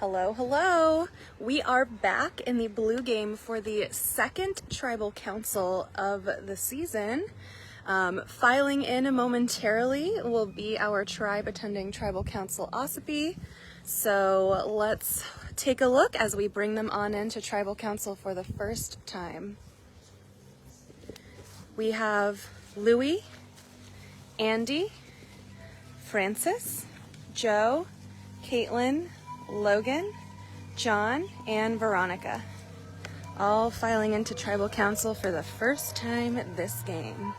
Hello, hello. We are back in the blue game for the second tribal council of the season. Filing in momentarily will be our tribe attending tribal council Ossipee. So let's take a look as we bring them on into tribal council for the first time. We have Louie, Andy, Francis, Joe, Caitlin, Logan, John, and Veronica, all filing into tribal council for the first time this game.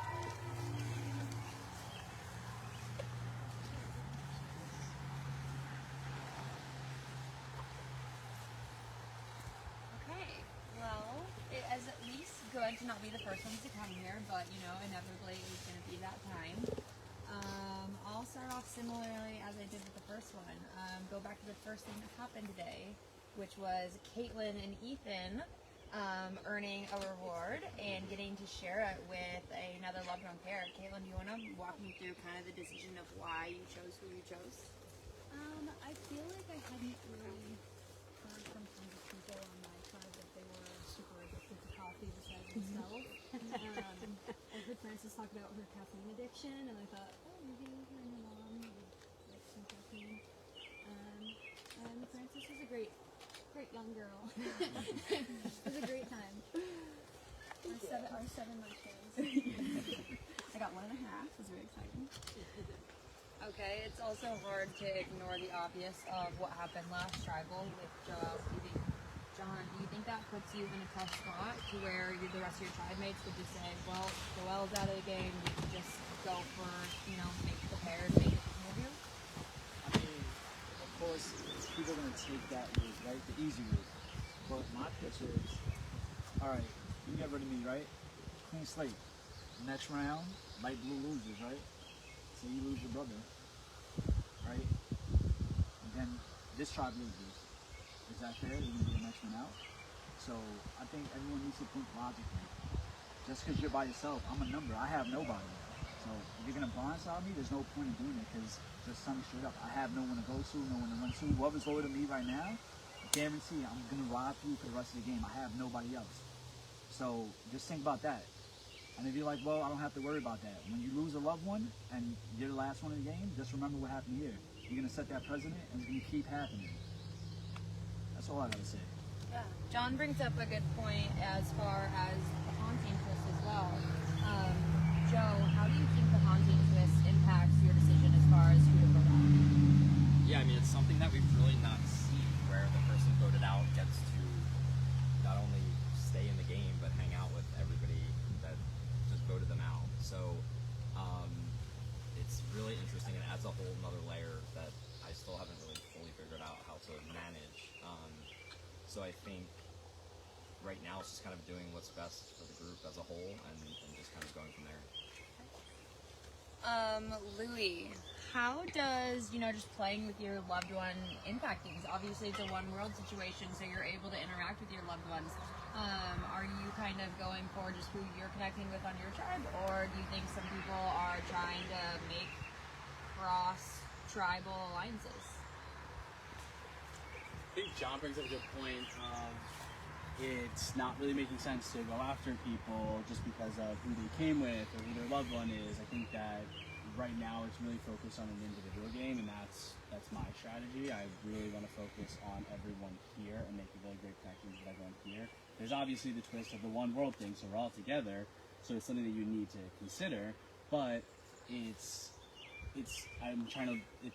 Okay, well, it is at least good to not be the first ones to come here, but you know, inevitably it's going to be that time. I'll start off similarly as I did with the first one. Go back to the first thing that happened today, which was Caitlin and Ethan earning a reward and getting to share it with another loved one pair. Caitlin, do you want to walk me through kind of the decision of why you chose who you chose? I feel like I hadn't really heard from tons of people on my tribe that they were super addicted to coffee besides myself. I heard Frances talk about her caffeine addiction, and I thought, oh, maybe her and her mom would like some caffeine. And Frances was a great young girl. It was a great time. Our seven mushrooms. I got 1.5. It was very exciting. Okay, it's also hard to ignore the obvious of what happened last tribal with Joel leaving. John, do you think that puts you in a tough spot to where the rest of your tribe mates would just say, well, Joel's out of the game, we can just go for, make the pair and make it with you? I mean, of course, people are going to take that route, right? The easy route. But my pitch is, all right, you get rid of me, right? Clean slate. Next round, light blue loses, right? So you lose your brother, right? And then this tribe loses. Is that fair? You're going to be the next one out? So I think everyone needs to think logically. Just because you're by yourself, I'm a number. I have nobody. So if you're going to blindside me, there's no point in doing it because just tell me straight up. I have no one to go to, no one to run to. Whoever's lower than me right now, guarantee I'm going to ride through for the rest of the game. I have nobody else. So just think about that. And if you're like, well, I don't have to worry about that. When you lose a loved one and you're the last one in the game, just remember what happened here. You're going to set that precedent and it's going to keep happening. That's all I got to say. Yeah. John brings up a good point as far as the haunting twist as well. Joe, how do you think the haunting twist impacts your decision as far as who to vote out? Yeah, I mean, it's something that we've really not seen where the person voted out gets to not only stay in the game, but hang out with everybody that just voted them out. So it's really interesting and adds a whole nother layer that I still haven't really fully figured out how to manage. So I think right now it's just kind of doing what's best for the group as a whole and just kind of going from there. Louie, how does, just playing with your loved one impact things? Obviously it's a one world situation, so you're able to interact with your loved ones. Are you kind of going for just who you're connecting with on your tribe, or do you think some people are trying to make cross-tribal alliances? I think John brings up a good point of it's not really making sense to go after people just because of who they came with or who their loved one is. I think that right now it's really focused on an individual game, and that's my strategy. I really want to focus on everyone here and make really great connections with everyone here. There's obviously the twist of the one world thing, so we're all together, so it's something that you need to consider, but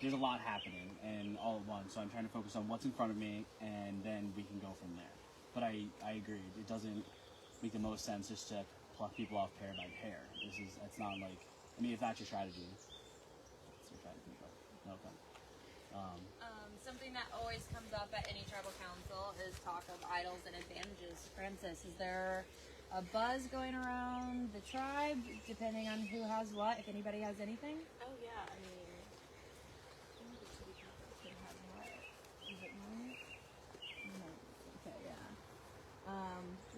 there's a lot happening and all at once, so I'm trying to focus on what's in front of me and then we can go from there. But I agree, it doesn't make the most sense just to pluck people off pair by pair. It's not like, if that's your strategy, that's your strategy, but no offense. Something that always comes up at any tribal council is talk of idols and advantages. Francis, is there a buzz going around the tribe, depending on who has what, if anybody has anything? Oh yeah, I mean, Is it mine? No. Okay, yeah.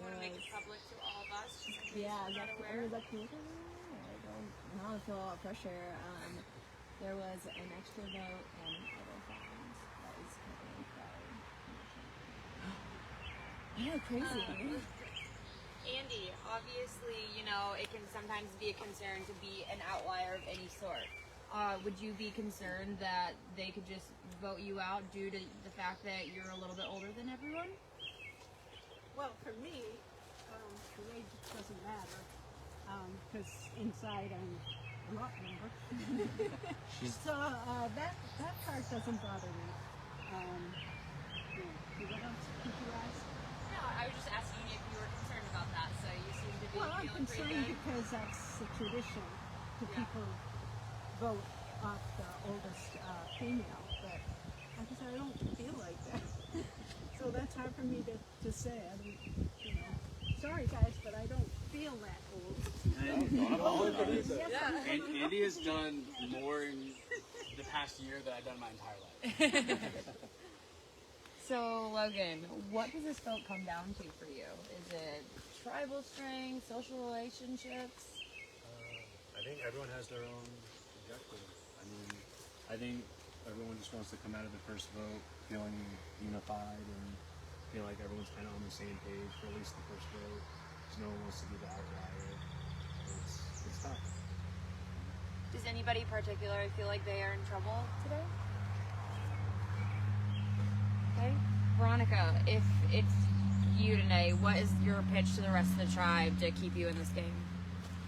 you want to make it public to all of us? Just in case Yeah, we're not aware. is that cool? I don't feel a lot of pressure. There was an extra vote and an idle found that was currently required. like crazy. Andy, obviously, you know, it can sometimes be a concern to be an outlier of any sort. Would you be concerned that they could just vote you out due to the fact that you're a little bit older than everyone? Well, for me, the age doesn't matter, because inside I'm a lot younger. So that part doesn't bother me. What else did you ask? No, I was just asking if you were concerned about that, so you seem to be Well, I'm feeling pretty concerned good. because that's the tradition to people vote off the oldest female, but like I said, I don't feel like that. So that's hard for me to say. I don't, sorry guys, but I don't feel that old. And Andy has done more in the past year than I've done my entire life. So, Logan, what does this vote come down to for you? Is it tribal strength, social relationships? I think everyone has their own objective. I mean, I think everyone just wants to come out of the first vote feeling unified and feel like everyone's kind of on the same page for at least the first vote. Because no one wants to be the outlier. It's tough. Does anybody particularly feel like they are in trouble today? Okay. Veronica, if it's you today, what is your pitch to the rest of the tribe to keep you in this game?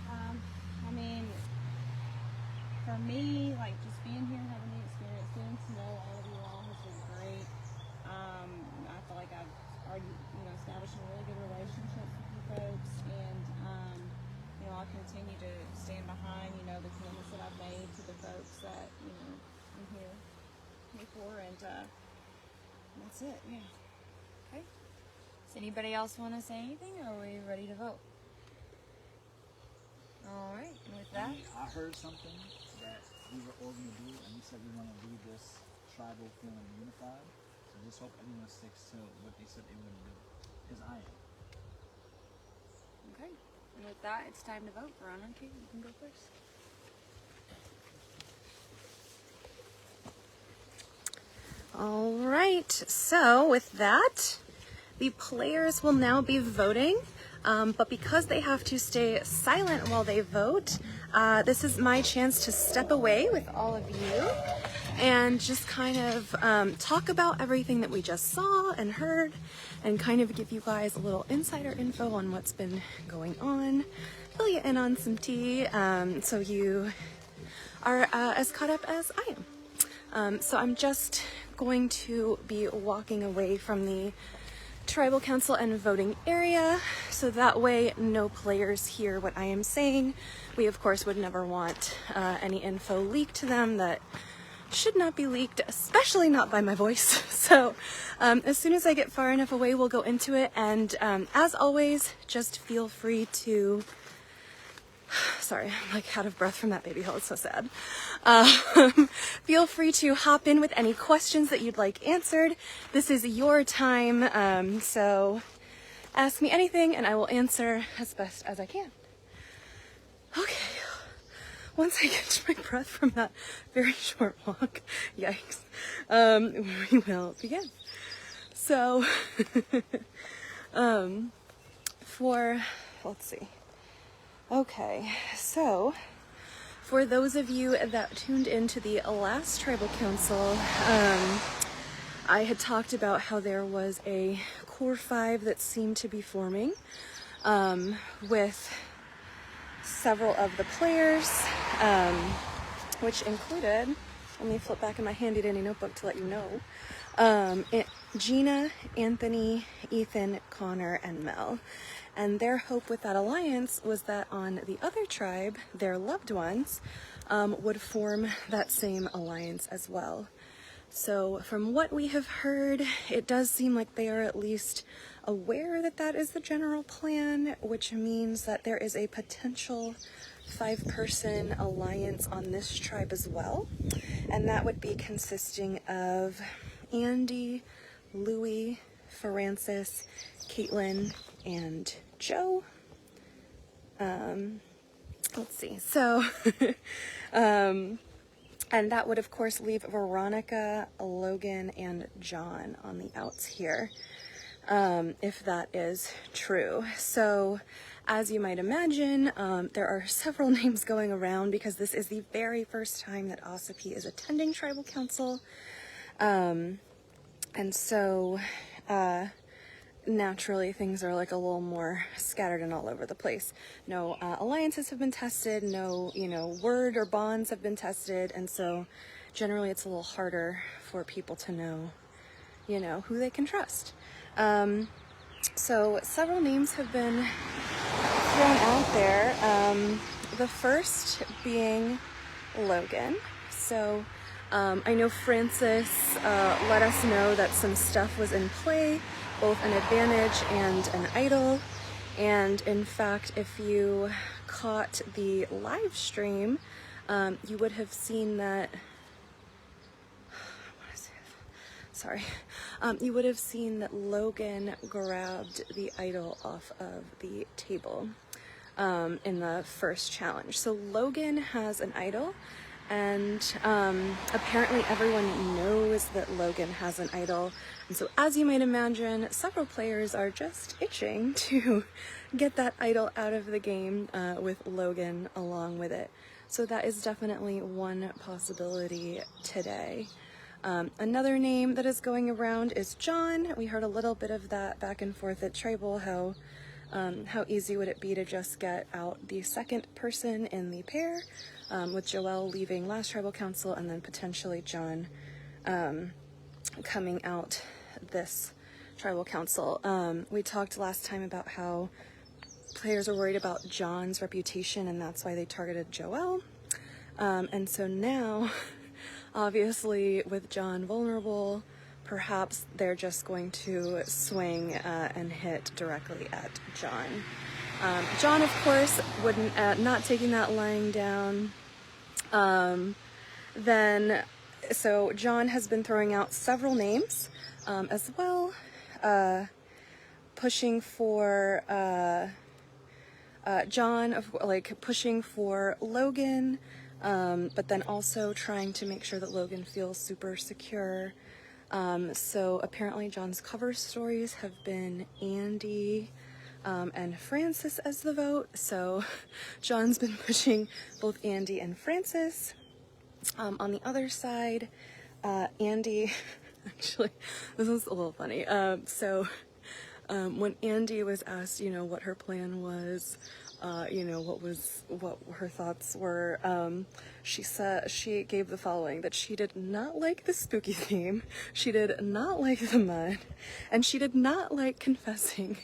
I mean, for me, like just being here, having the experience, getting to know all of you all has been great. I feel like I've already, established a really good relationship with you folks, and I'll continue to stand behind, the commitments that I've made to the folks that, I'm here for, and that's it. Yeah. Okay. Does anybody else want to say anything, or are we ready to vote? All right. And with that, I heard something that we were all going to do, and we said we want to leave this tribal feeling unified. So just hope everyone sticks to what they said they were going to do. Because I am. okay. And with that, it's time to vote. Veronica, you can go first. All right, so with that, the players will now be voting, but because they have to stay silent while they vote, this is my chance to step away with all of you and just kind of talk about everything that we just saw and heard, and kind of give you guys a little insider info on what's been going on, fill you in on some tea, so you are as caught up as I am. So I'm just going to be walking away from the tribal council and voting area, so that way no players hear what I am saying. We of course would never want any info leaked to them that should not be leaked, especially not by my voice. So as soon as I get far enough away, we'll go into it, and as always, just feel free to sorry, I'm like out of breath from that baby hill. It's so sad. Feel free to hop in with any questions that you'd like answered. This is your time, so ask me anything and I will answer as best as I can. Okay, once I get my breath from that very short walk, yikes, we will begin. So, let's see. Okay, so for those of you that tuned into the last tribal council, I had talked about how there was a core 5 that seemed to be forming with several of the players, which included, let me flip back in my handy dandy notebook to let you know, Gina, Anthony, Ethan, Connor, and Mel. And their hope with that alliance was that on the other tribe, their loved ones would form that same alliance as well. So from what we have heard, it does seem like they are at least aware that that is the general plan, which means that there is a potential 5-person alliance on this tribe as well. And that would be consisting of Andy, Louie, Francis, Caitlin, and Joe. Let's see. So, and that would of course leave Veronica, Logan, and John on the outs here. if that is true. So, as you might imagine, there are several names going around because this is the very first time that Ossipee is attending Tribal Council. And so, naturally things are like a little more scattered and all over the place. No alliances have been tested, no, word or bonds have been tested, and so generally it's a little harder for people to know, who they can trust. So several names have been thrown out there. The first being Logan. So I know Francis let us know that some stuff was in play, both an advantage and an idol. And in fact, if you caught the live stream, you would have seen that. You would have seen that Logan grabbed the idol off of the table in the first challenge. So Logan has an idol, and apparently everyone knows that Logan has an idol. And so, as you might imagine, several players are just itching to get that idol out of the game with Logan along with it. So that is definitely one possibility today. Another name that is going around is John. We heard a little bit of that back and forth at Tribal, how easy would it be to just get out the second person in the pair, with Joelle leaving last Tribal Council and then potentially John coming out this Tribal Council. We talked last time about how players are worried about John's reputation and that's why they targeted Joelle. And so now, obviously, with John vulnerable, perhaps they're just going to swing and hit directly at John. John, of course, wouldn't not taking that lying down. So John has been throwing out several names as well, pushing for John, pushing for Logan. But then also trying to make sure that Logan feels super secure. So apparently John's cover stories have been Andy and Francis as the vote. So John's been pushing both Andy and Francis. On the other side, Andy, actually, this is a little funny. When Andy was asked, what her plan was, what her thoughts were, she gave the following: that she did not like the spooky theme, she did not like the mud, and she did not like confessing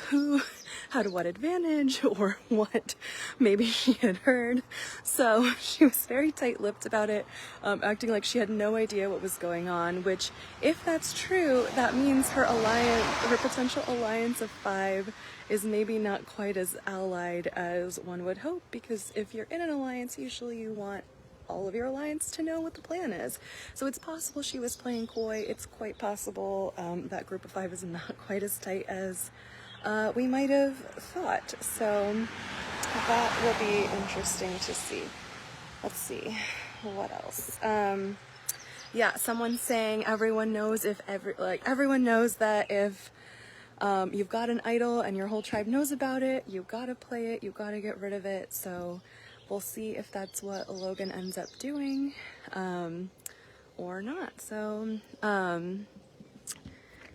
who had what advantage or what maybe she had heard. So she was very tight-lipped about it, acting like she had no idea what was going on, which, if that's true, that means her potential alliance of 5 is maybe not quite as allied as one would hope, because if you're in an alliance, usually you want all of your alliance to know what the plan is. So it's possible she was playing coy. It's quite possible that group of 5 is not quite as tight as we might have thought. So that will be interesting to see. Let's see, what else? Yeah, someone's saying everyone knows everyone knows that if you've got an idol and your whole tribe knows about it, you've got to play it, you've got to get rid of it. So we'll see if that's what Logan ends up doing or not. So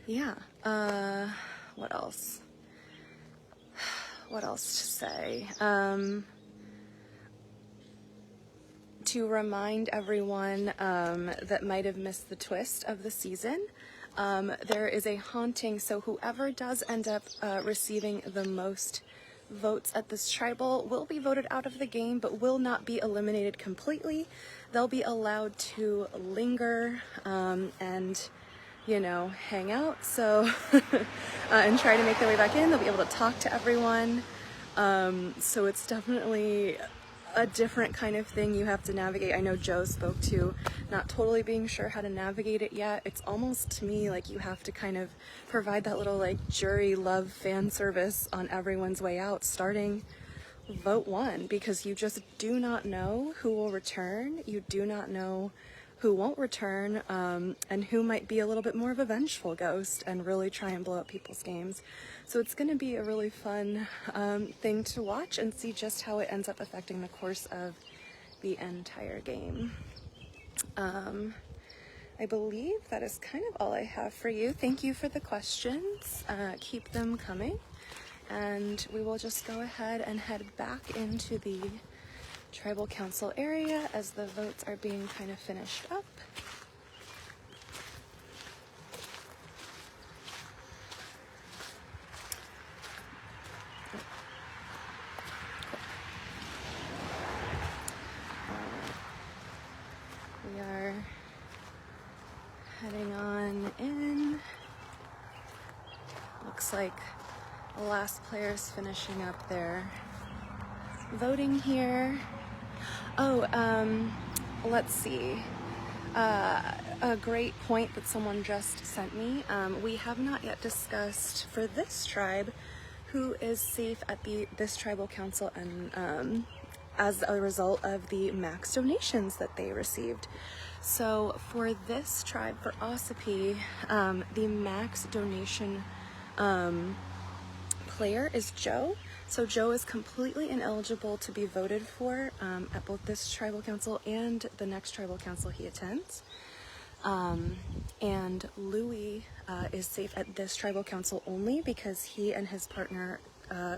yeah, what else? What else to say? To remind everyone that might have missed the twist of the season, there is a haunting, so whoever does end up receiving the most votes at this tribal will be voted out of the game, but will not be eliminated completely. They'll be allowed to linger and, hang out, so and try to make their way back in. They'll be able to talk to everyone. So it's definitely a different kind of thing you have to navigate. I know Joe spoke to not totally being sure how to navigate it yet. It's almost, to me, like you have to kind of provide that little jury love fan service on everyone's way out starting vote 1, because you just do not know who will return. You do not know who won't return, and who might be a little bit more of a vengeful ghost and really try and blow up people's games. So it's going to be a really fun thing to watch and see just how it ends up affecting the course of the entire game. I believe that is kind of all I have for you. Thank you for the questions. Keep them coming. And we will just go ahead and head back into the Tribal Council area as the votes are being kind of finished up. We are heading on in. Looks like the last player's finishing up their voting here. Oh, let's see. A great point that someone just sent me. We have not yet discussed for this tribe who is safe at this tribal council and as a result of the max donations that they received. So for this tribe, for Ossipee, the max donation player is Joe. So Joe is completely ineligible to be voted for at both this tribal council and the next tribal council he attends. And Louis is safe at this tribal council only because he and his partner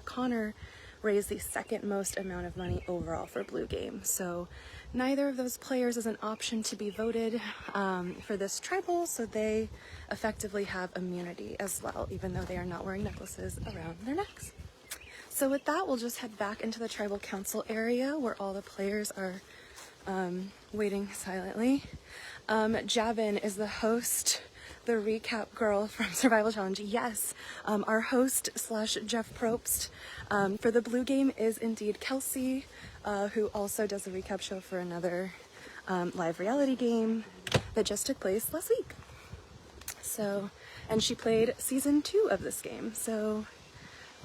Connor raised the second most amount of money overall for Blue Game. So neither of those players is an option to be voted for this tribal, so they effectively have immunity as well, even though they are not wearing necklaces around their necks. So with that, we'll just head back into the tribal council area where all the players are waiting silently. Javin is the host, the recap girl from Survival Challenge. Yes, our host / Jeff Probst for the Blue Game is indeed Kelsey, who also does a recap show for another live reality game that just took place last week. So, and she played season 2 of this game. So,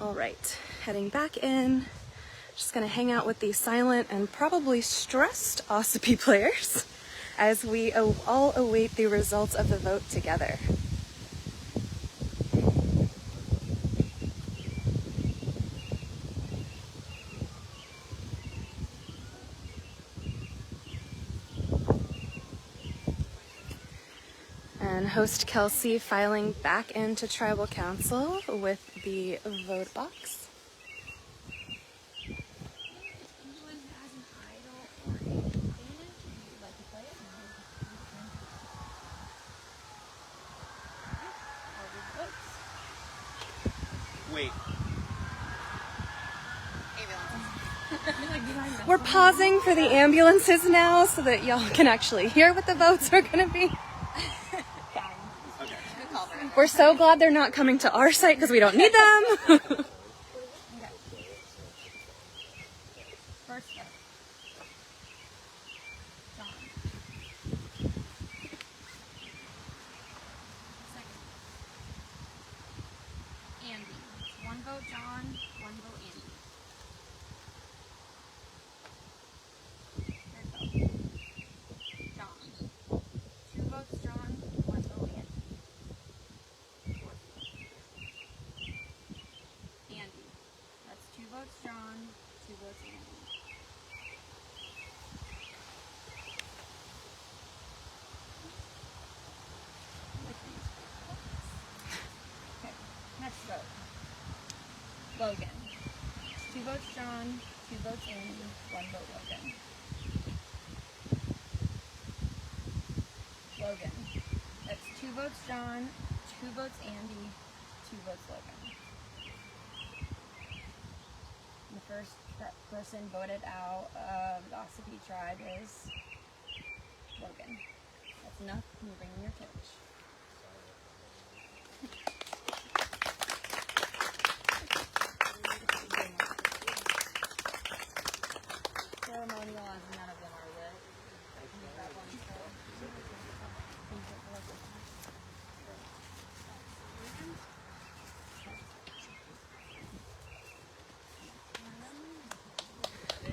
all right, heading back in. Just gonna hang out with the silent and probably stressed Ossipee players as we all await the results of the vote together. And host Kelsey filing back into Tribal Council with the vote box. Anyone has an idol or a band, would you like to play it? I'll read the votes. Wait. We're pausing for the ambulances now so that y'all can actually hear what the votes are going to be. We're so glad they're not coming to our site because we don't need them. First vote. John. Second. Andy. 1 vote John, 1 vote Andy. Third vote. John. 2 votes John, 1 vote Andy. Fourth vote. Andy. That's 2 votes John, 2 votes Andy. Okay, next vote. Logan. 2 votes John, 2 votes Andy, 1 vote Logan. Logan. That's 2 votes John, 2 votes Andy, 2 votes Logan. The first person voted out of the Ossipee tribe is Logan. That's enough. Can you bring me your torch? Ceremonial as none of them are lit. Can you grab one still? Can you get the local?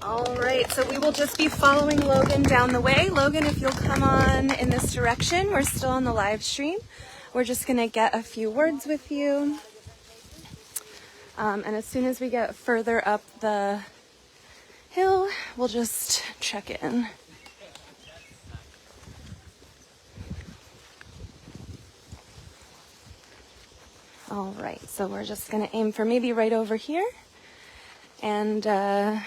All right, so we will just be following Logan down the way. Logan, if you'll come on in this direction, we're still on the live stream. We're just gonna get a few words with you. And as soon as we get further up the hill, we'll just check in. All right, so we're just gonna aim for maybe right over here. And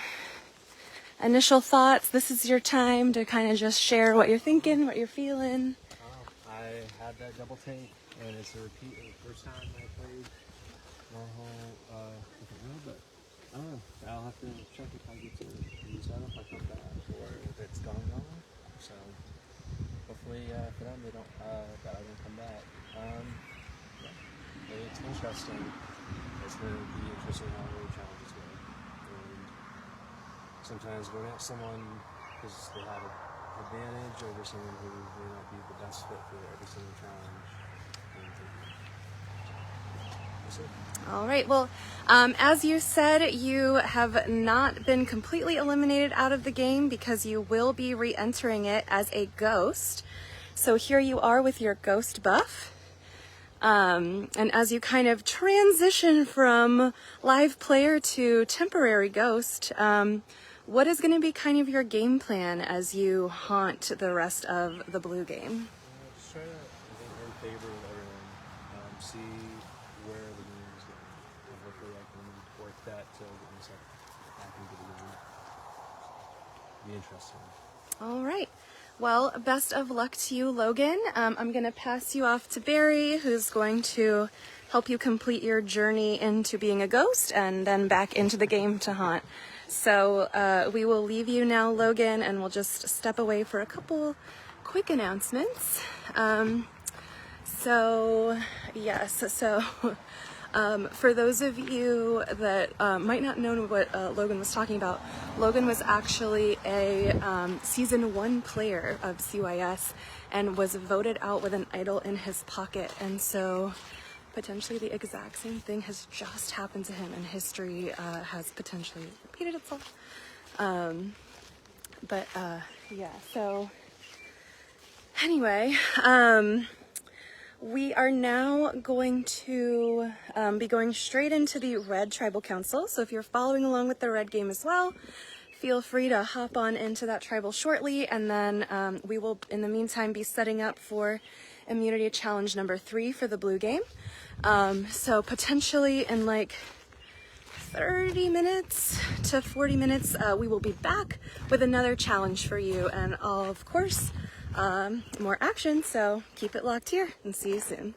initial thoughts, this is your time to kind of just share what you're thinking, what you're feeling. I had that double take, and it's a repeat of the first time I played my whole different road, but I don't know. I'll have to check if I get to use that if I come back, or if it's gone. So hopefully for them they don't that I don't come back. Yeah, it's interesting. It's going to be interesting how road challenges go. And sometimes going at someone because they have an advantage over someone who may not be the best fit for every single challenge. That's it. All right, well, as you said, you have not been completely eliminated out of the game because you will be re-entering it as a ghost. So here you are with your ghost buff. And as you kind of transition from live player to temporary ghost, what is going to be kind of your game plan as you haunt the rest of the blue game? Just try to in favor of everyone. See where the game is going. And hopefully I can work that to get myself back into the game. Be interesting. All right. Well, best of luck to you, Logan. I'm going to pass you off to Barry, who's going to help you complete your journey into being a ghost and then back into the game to haunt. So we will leave you now, Logan, and we'll just step away for a couple quick announcements. For those of you that might not know what Logan was talking about, Logan was actually a season 1 player of CYS and was voted out with an idol in his pocket. And so potentially the exact same thing has just happened to him, and history has potentially repeated itself. So anyway, we are now going to be going straight into the Red Tribal Council. So if you're following along with the Red game as well, feel free to hop on into that tribal shortly. And then we will, in the meantime, be setting up for Immunity Challenge number 3 for the Blue game. So potentially in like 30 minutes to 40 minutes, we will be back with another challenge for you. And of course, more action, so keep it locked here and see you soon.